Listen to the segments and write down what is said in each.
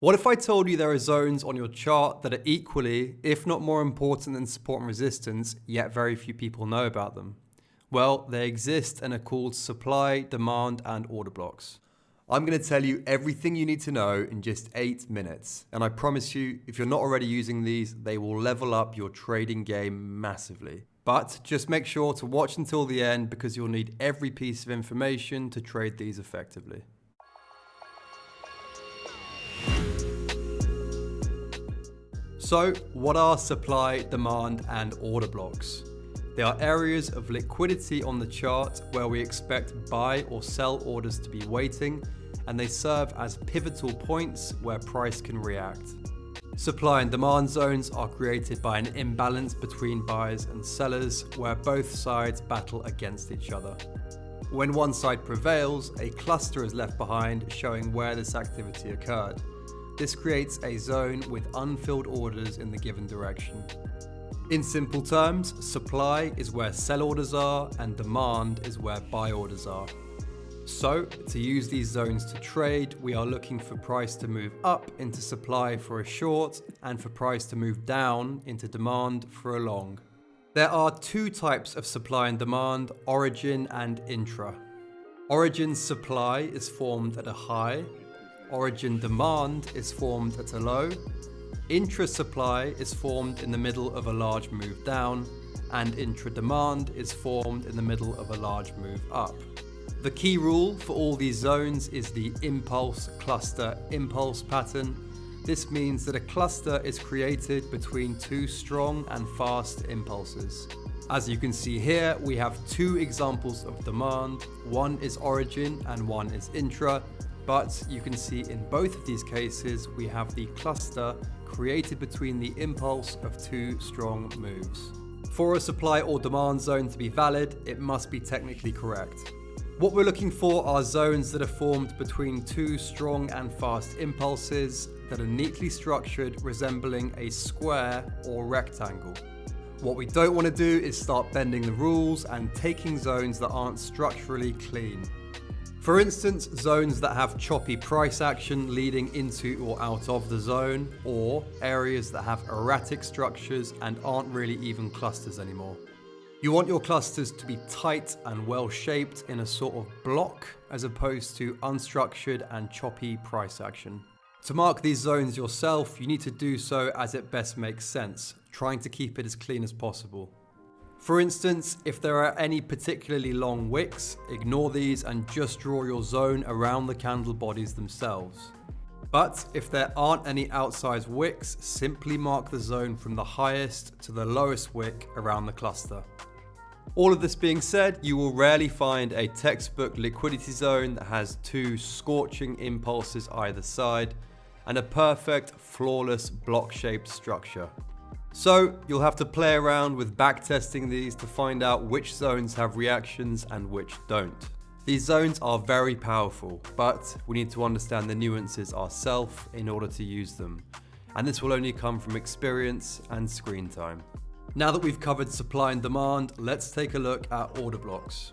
What if I told you there are zones on your chart that are equally, if not more important than support and resistance, yet very few people know about them? Well, they exist and are called supply, demand, and order blocks. I'm going to tell you everything you need to know in just 8 minutes. And I promise you, if you're not already using these, they will level up your trading game massively. But just make sure to watch until the end because you'll need every piece of information to trade these effectively. So, what are supply, demand, and order blocks? They are areas of liquidity on the chart where we expect buy or sell orders to be waiting, and they serve as pivotal points where price can react. Supply and demand zones are created by an imbalance between buyers and sellers where both sides battle against each other. When one side prevails, a cluster is left behind showing where this activity occurred. This creates a zone with unfilled orders in the given direction. In simple terms, supply is where sell orders are and demand is where buy orders are. So, to use these zones to trade, we are looking for price to move up into supply for a short and for price to move down into demand for a long. There are two types of supply and demand, origin and intra. Origin supply is formed at a high. Origin demand is formed at a low. Intra supply is formed in the middle of a large move down, and intra demand is formed in the middle of a large move up. The key rule for all these zones is the impulse cluster impulse pattern. This means that a cluster is created between two strong and fast impulses. As you can see here, we have two examples of demand. One is origin and one is intra. But you can see in both of these cases, we have the cluster created between the impulse of two strong moves. For a supply or demand zone to be valid, it must be technically correct. What we're looking for are zones that are formed between two strong and fast impulses that are neatly structured, resembling a square or rectangle. What we don't want to do is start bending the rules and taking zones that aren't structurally clean. For instance, zones that have choppy price action leading into or out of the zone, or areas that have erratic structures and aren't really even clusters anymore. You want your clusters to be tight and well shaped in a sort of block, as opposed to unstructured and choppy price action. To mark these zones yourself, you need to do so as it best makes sense, trying to keep it as clean as possible. For instance, if there are any particularly long wicks, ignore these and just draw your zone around the candle bodies themselves. But if there aren't any outsized wicks, simply mark the zone from the highest to the lowest wick around the cluster. All of this being said, you will rarely find a textbook liquidity zone that has two scorching impulses either side and a perfect, flawless block-shaped structure. So you'll have to play around with backtesting these to find out which zones have reactions and which don't. These zones are very powerful, but we need to understand the nuances ourselves in order to use them. And this will only come from experience and screen time. Now that we've covered supply and demand, let's take a look at order blocks.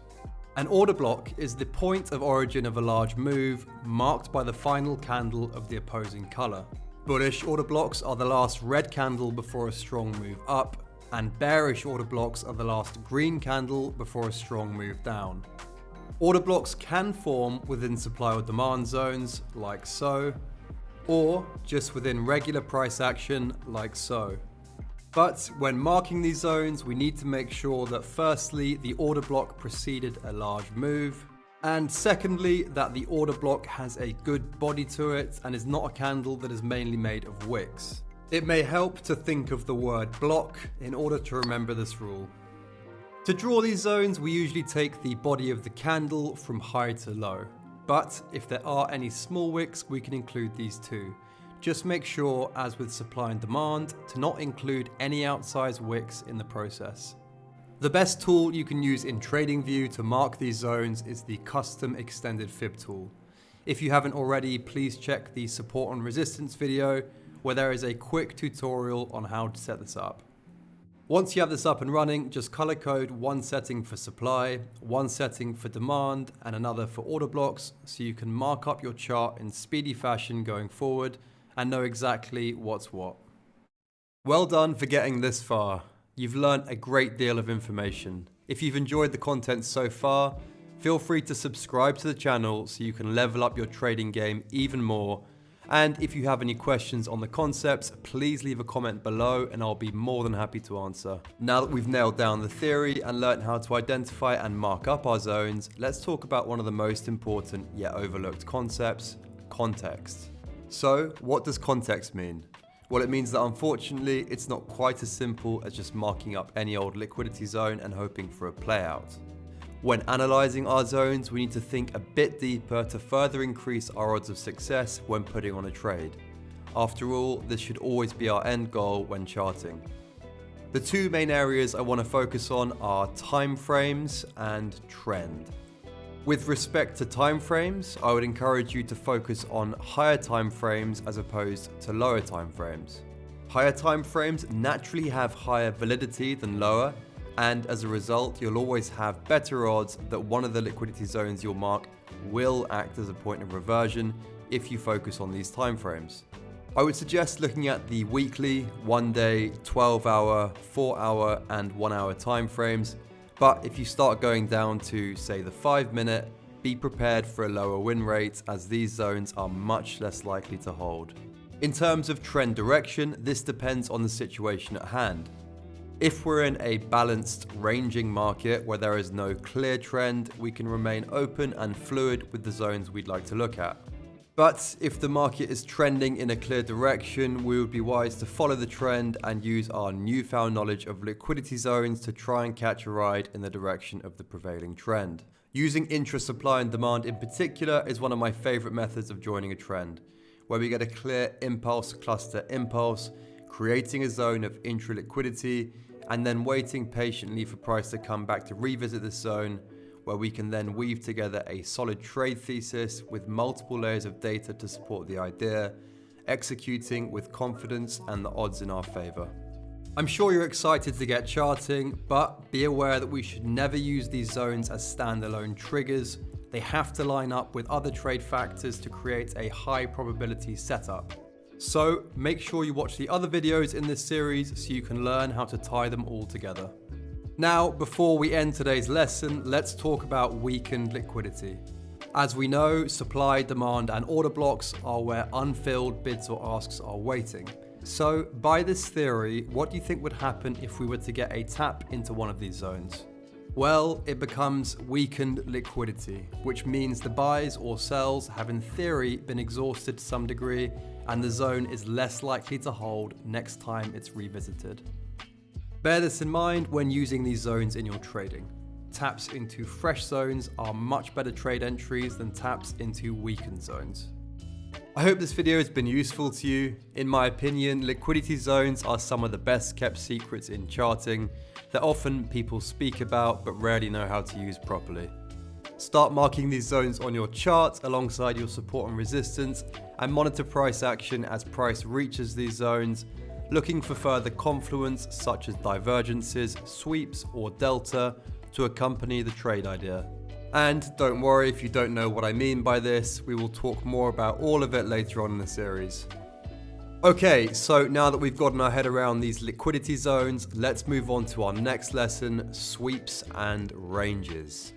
An order block is the point of origin of a large move marked by the final candle of the opposing color. Bullish order blocks are the last red candle before a strong move up, and bearish order blocks are the last green candle before a strong move down. Order blocks can form within supply or demand zones, like so, or just within regular price action, like so. But when marking these zones, we need to make sure that firstly, the order block preceded a large move, and secondly, that the order block has a good body to it and is not a candle that is mainly made of wicks. It may help to think of the word block in order to remember this rule. To draw these zones, we usually take the body of the candle from high to low. But if there are any small wicks, we can include these too. Just make sure, as with supply and demand, to not include any outsized wicks in the process. The best tool you can use in TradingView to mark these zones is the custom extended fib tool. If you haven't already, please check the support and resistance video where there is a quick tutorial on how to set this up. Once you have this up and running, just color code one setting for supply, one setting for demand, and another for order blocks so you can mark up your chart in speedy fashion going forward and know exactly what's what. Well done for getting this far. You've learned a great deal of information. If you've enjoyed the content so far, feel free to subscribe to the channel so you can level up your trading game even more. And if you have any questions on the concepts, please leave a comment below and I'll be more than happy to answer. Now that we've nailed down the theory and learned how to identify and mark up our zones, let's talk about one of the most important yet overlooked concepts, context. So, what does context mean? Well, it means that unfortunately, it's not quite as simple as just marking up any old liquidity zone and hoping for a playout. When analysing our zones, we need to think a bit deeper to further increase our odds of success when putting on a trade. After all, this should always be our end goal when charting. The two main areas I want to focus on are timeframes and trend. With respect to timeframes, I would encourage you to focus on higher timeframes as opposed to lower timeframes. Higher timeframes naturally have higher validity than lower, and as a result, you'll always have better odds that one of the liquidity zones you'll mark will act as a point of reversion if you focus on these timeframes. I would suggest looking at the weekly, 1 day, 12-hour, 4-hour, and 1-hour timeframes. But if you start going down to, say, the 5-minute, be prepared for a lower win rate as these zones are much less likely to hold. In terms of trend direction, this depends on the situation at hand. If we're in a balanced, ranging market where there is no clear trend, we can remain open and fluid with the zones we'd like to look at. But if the market is trending in a clear direction, we would be wise to follow the trend and use our newfound knowledge of liquidity zones to try and catch a ride in the direction of the prevailing trend. Using intra supply and demand in particular is one of my favorite methods of joining a trend, where we get a clear impulse cluster impulse, creating a zone of intra liquidity, and then waiting patiently for price to come back to revisit this zone, where we can then weave together a solid trade thesis with multiple layers of data to support the idea, executing with confidence and the odds in our favor. I'm sure you're excited to get charting, but be aware that we should never use these zones as standalone triggers. They have to line up with other trade factors to create a high probability setup. So make sure you watch the other videos in this series so you can learn how to tie them all together. Now, before we end today's lesson, let's talk about weakened liquidity. As we know, supply, demand, and order blocks are where unfilled bids or asks are waiting. So, by this theory, what do you think would happen if we were to get a tap into one of these zones? Well, it becomes weakened liquidity, which means the buys or sells have in theory been exhausted to some degree, and the zone is less likely to hold next time it's revisited. Bear this in mind when using these zones in your trading. Taps into fresh zones are much better trade entries than taps into weakened zones. I hope this video has been useful to you. In my opinion, liquidity zones are some of the best kept secrets in charting that often people speak about but rarely know how to use properly. Start marking these zones on your chart alongside your support and resistance, and monitor price action as price reaches these zones, looking for further confluence such as divergences, sweeps, or delta to accompany the trade idea. And don't worry if you don't know what I mean by this, we will talk more about all of it later on in the series. Okay, so now that we've gotten our head around these liquidity zones, let's move on to our next lesson, sweeps and ranges.